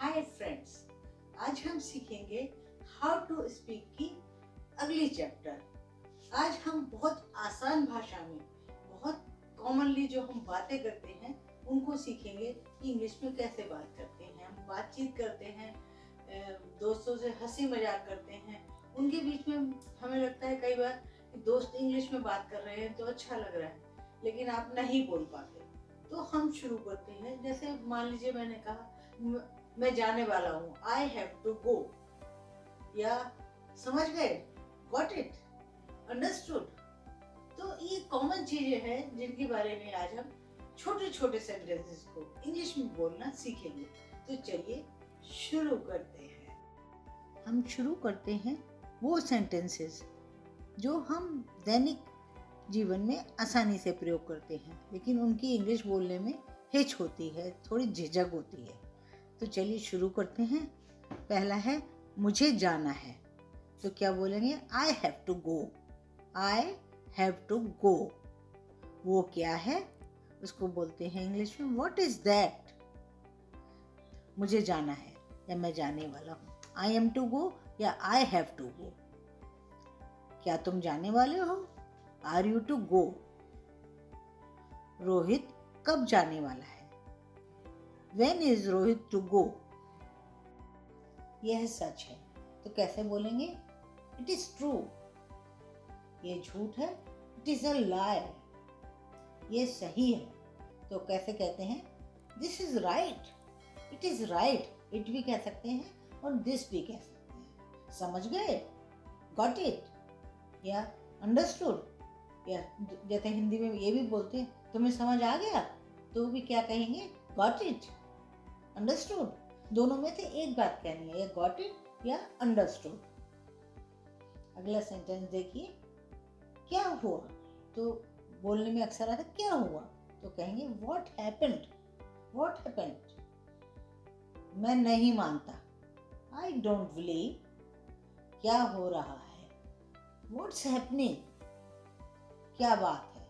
Hi friends, आज हम सीखेंगे हाउ टू स्पीक की अगली चैप्टर। आज हम बहुत आसान भाषा में, बहुत कॉमनली जो हम बातें करते हैं उनको सीखेंगे कि इंग्लिश में कैसे बात करते हैं। हम बातचीत करते हैं, दोस्तों से हंसी मजाक करते हैं, उनके बीच में हमें लगता है कई बार कि दोस्त इंग्लिश में बात कर रहे हैं तो अच्छा लग रहा है, लेकिन आप नहीं बोल पाते। तो हम शुरू करते हैं। जैसे मान लीजिए मैंने कहा मैं जाने वाला हूँ, आई हैव टू गो, या समझ गए, गॉट इट, अंडरस्टूड। तो ये कॉमन चीजें हैं जिनके बारे में आज हम छोटे छोटे सेंटेंसेस को इंग्लिश में बोलना सीखेंगे। तो चलिए शुरू करते हैं। हम शुरू करते हैं वो सेंटेंसेस जो हम दैनिक जीवन में आसानी से प्रयोग करते हैं, लेकिन उनकी इंग्लिश बोलने में हिच होती है, थोड़ी झिझक होती है। तो चलिए शुरू करते हैं। पहला है मुझे जाना है, तो क्या बोलेंगे? I have to go. I have to go. वो क्या है उसको बोलते हैं इंग्लिश में व्हाट इज दैट। मुझे जाना है या मैं जाने वाला हूँ, आई एम टू गो या आई हैव टू गो। क्या तुम जाने वाले हो? Are you to go. Rohit कब जाने वाला है? When is Rohit to go. यह सच है, तो कैसे बोलेंगे? It is true. ये झूठ है, इट इज अ lie। ये सही है, तो कैसे कहते हैं? This is right, it is right. It भी कह सकते हैं और दिस भी कह सकते हैं। समझ गए, गॉट इट या अंडरस्टूड। या जैसे हिंदी में ये भी बोलते हैं तुम्हें समझ आ गया, तो भी क्या कहेंगे? Got it, understood. दोनों में से एक बात कहनी है, या गॉट इट या अंडरस्टूड। अगला सेंटेंस देखिए, क्या हुआ। तो बोलने में अक्सर आता है क्या हुआ, तो कहेंगे व्हाट हैपेंड। What happened. मैं नहीं मानता, आई डोंट बिलीव। क्या हो रहा है, व्हाट्स हैपनिंग। क्या बात है,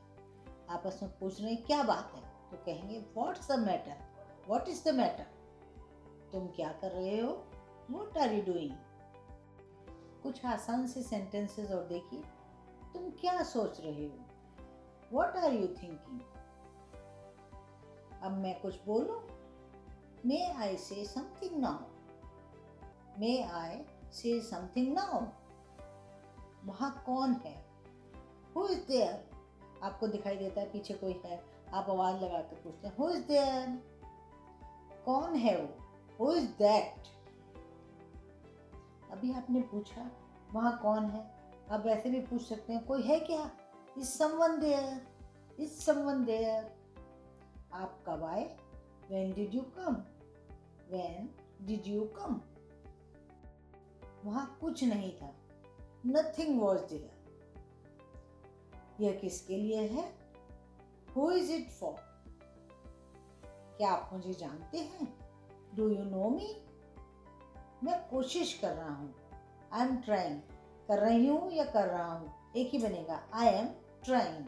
आपस में पूछ रहे हैं क्या बात है, तो कहेंगे what's the matter. What is the matter. तुम क्या कर रहे हो, व्हाट आर यू डूइंग। कुछ आसान से सेंटेंसेस और देखिए। तुम क्या सोच रहे हो, व्हाट आर यू थिंकिंग। अब मैं कुछ बोलूं, मे आई से समथिंग नाउ। मे आई से समथिंग नाउ। वहां कौन है, हु इज देयर। आपको दिखाई देता है पीछे कोई है, आप आवाज लगा कर पूछते हैं हु इज देयर। कौन है वो, हु इज दैट। अभी आपने पूछा वहां कौन है, आप वैसे भी पूछ सकते हैं कोई है क्या, is someone there, is someone there. आप कब आए, when did you come, when did you come. वहां कुछ नहीं था, नथिंग वॉज देयर। यह किसके लिए है, हु इज इट फॉर। क्या आप मुझे जानते हैं, डू यू नो मी। मैं कोशिश कर रहा हूँ, आई एम ट्राइंग। कर रही हूँ या कर रहा हूँ, एक ही बनेगा, आई एम ट्राइंग।